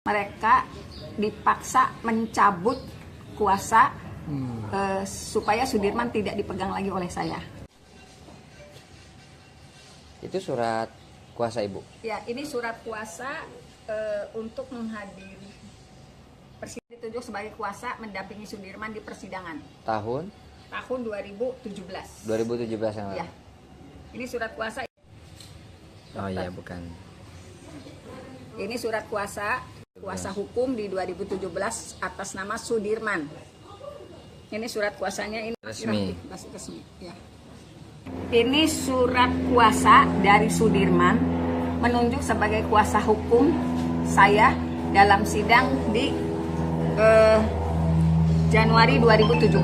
Mereka dipaksa mencabut kuasa supaya Sudirman tidak dipegang lagi oleh saya. Itu surat kuasa Ibu? Ya, ini surat kuasa untuk menghadiri Presiden ditunjuk sebagai kuasa mendampingi Sudirman di persidangan. Tahun 2017. 2017 yang lalu? Ya, ini surat kuasa. Oh iya, bukan. Ini surat kuasa hukum di 2017 atas nama Sudirman. Ini surat kuasanya, ini Resmi. masih resmi. Ya. Ini surat kuasa dari Sudirman menunjuk sebagai kuasa hukum saya dalam sidang di Januari 2017.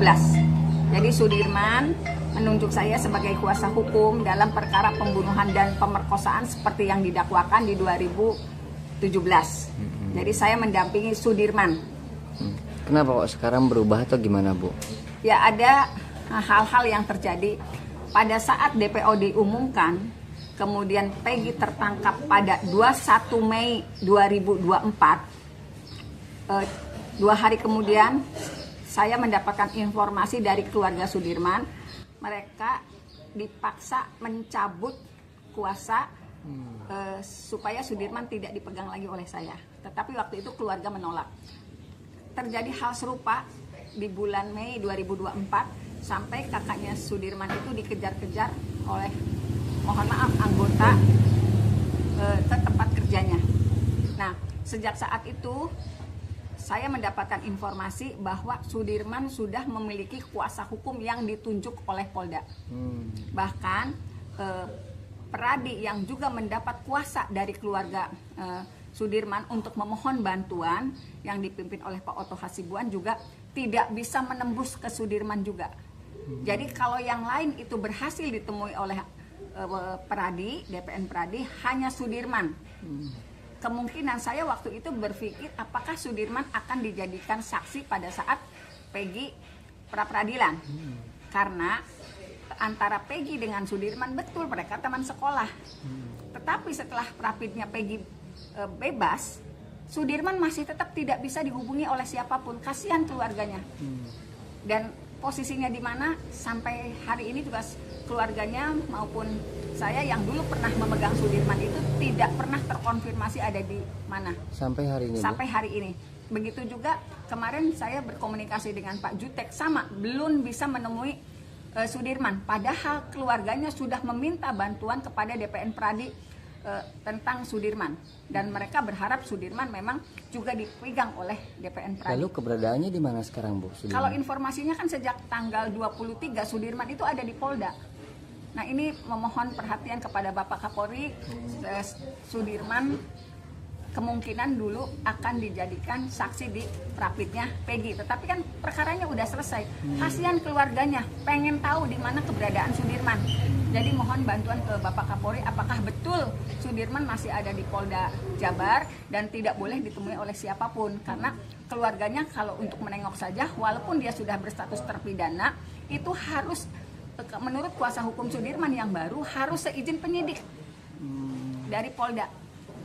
Jadi Sudirman menunjuk saya sebagai kuasa hukum dalam perkara pembunuhan dan pemerkosaan seperti yang didakwakan di 2017. Jadi saya mendampingi Sudirman. Kenapa kok sekarang berubah atau gimana, Bu? Ya, ada hal-hal yang terjadi pada saat DPO diumumkan, kemudian Peggy tertangkap pada 21 Mei 2024. 2 hari kemudian saya mendapatkan informasi dari keluarga Sudirman, mereka dipaksa mencabut kuasa supaya Sudirman tidak dipegang lagi oleh saya. Tetapi waktu itu keluarga menolak. Terjadi hal serupa di bulan Mei 2024 sampai kakaknya Sudirman itu dikejar-kejar oleh, mohon maaf, anggota ke tempat kerjanya. Nah, sejak saat itu saya mendapatkan informasi bahwa Sudirman sudah memiliki kuasa hukum yang ditunjuk oleh Polda. Bahkan Peradi yang juga mendapat kuasa dari keluarga Sudirman untuk memohon bantuan yang dipimpin oleh Pak Oto Hasibuan juga tidak bisa menembus ke Sudirman juga. Jadi kalau yang lain itu berhasil ditemui oleh Peradi, DPN Peradi, hanya Sudirman. Kemungkinan saya waktu itu berpikir apakah Sudirman akan dijadikan saksi pada saat Peggy pra-peradilan. Karena antara Peggy dengan Sudirman betul mereka teman sekolah. Tetapi setelah prapidnya Peggy bebas, Sudirman masih tetap tidak bisa dihubungi oleh siapapun. Kasihan keluarganya. Dan posisinya di mana sampai hari ini juga keluarganya maupun saya yang dulu pernah memegang Sudirman itu tidak pernah terkonfirmasi ada di mana. Sampai hari ini? Sampai hari ini. Begitu juga kemarin saya berkomunikasi dengan Pak Jutek, sama, belum bisa menemui Sudirman. Padahal keluarganya sudah meminta bantuan kepada DPN Pradi tentang Sudirman. Dan mereka berharap Sudirman memang juga dipegang oleh DPN Pradi. Lalu keberadaannya di mana sekarang, Bu? Sudirman? Kalau informasinya kan sejak tanggal 23 Sudirman itu ada di Polda. Nah, ini memohon perhatian kepada Bapak Kapolri. Sudirman kemungkinan dulu akan dijadikan saksi di prapidnya Peggy. Tetapi kan perkaranya udah selesai. Kasihan keluarganya, pengen tahu di mana keberadaan Sudirman. Jadi mohon bantuan ke Bapak Kapolri, apakah betul Sudirman masih ada di Polda Jabar dan tidak boleh ditemui oleh siapapun. Karena keluarganya kalau untuk menengok saja, walaupun dia sudah berstatus terpidana, itu harus, menurut kuasa hukum Sudirman yang baru, harus seizin penyidik dari Polda.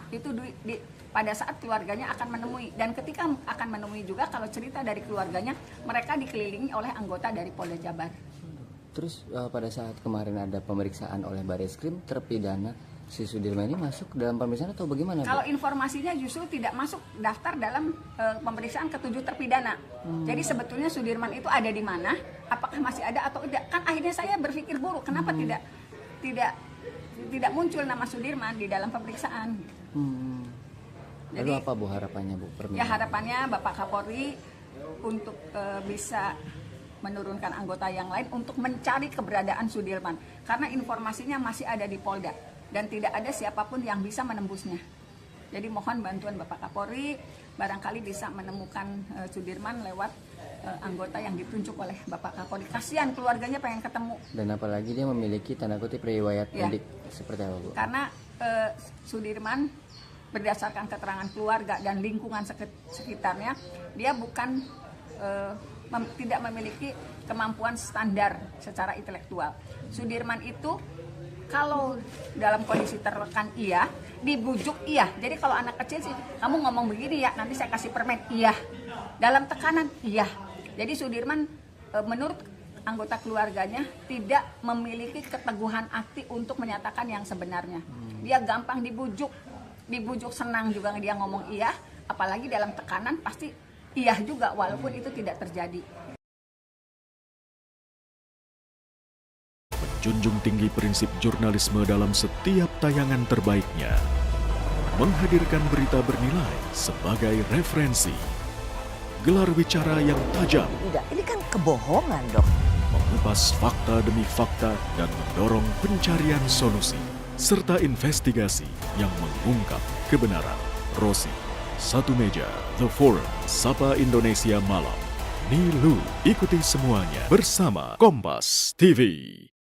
Itu pada saat keluarganya akan menemui. Dan ketika akan menemui juga, kalau cerita dari keluarganya, mereka dikelilingi oleh anggota dari Polda Jabar. Terus pada saat kemarin ada pemeriksaan oleh Bareskrim, terpidana si Sudirman ini masuk dalam pemeriksaan atau bagaimana, Bu? Kalau informasinya justru tidak masuk daftar dalam pemeriksaan ke-7 terpidana. Jadi sebetulnya Sudirman itu ada di mana? Apakah masih ada atau tidak? Kan akhirnya saya berpikir buruk, kenapa tidak muncul nama Sudirman di dalam pemeriksaan. Lalu Jadi, apa, Bu, harapannya, Bu? Ya, harapannya Bapak Kapolri untuk bisa menurunkan anggota yang lain untuk mencari keberadaan Sudirman. Karena informasinya masih ada di Polda dan tidak ada siapapun yang bisa menembusnya. Jadi mohon bantuan Bapak Kapolri, barangkali bisa menemukan Sudirman lewat anggota yang ditunjuk oleh Bapak Kapolri. Kasihan keluarganya pengen ketemu. Dan apalagi dia memiliki tanda kutip riwayat mudik seperti apa, Bu? Karena Sudirman berdasarkan keterangan keluarga dan lingkungan sekitarnya, dia bukan tidak memiliki kemampuan standar secara intelektual. Sudirman itu Kalau dalam kondisi tertekan iya, dibujuk iya. Jadi kalau anak kecil sih, kamu ngomong begini ya, nanti saya kasih permen iya. Dalam tekanan iya. Jadi Sudirman menurut anggota keluarganya tidak memiliki keteguhan hati untuk menyatakan yang sebenarnya. Dia gampang dibujuk senang juga dia ngomong iya, apalagi dalam tekanan pasti iya juga walaupun itu tidak terjadi. Junjung tinggi prinsip jurnalisme dalam setiap tayangan terbaiknya. Menghadirkan berita bernilai sebagai referensi. Gelar bicara yang tajam, Tidak, ini kan kebohongan, Dok. mengupas fakta demi fakta dan mendorong pencarian solusi. Serta investigasi yang mengungkap kebenaran. Rosi, Satu Meja, The Forum, Sapa Indonesia Malam. Nilu, ikuti semuanya bersama Kompas TV.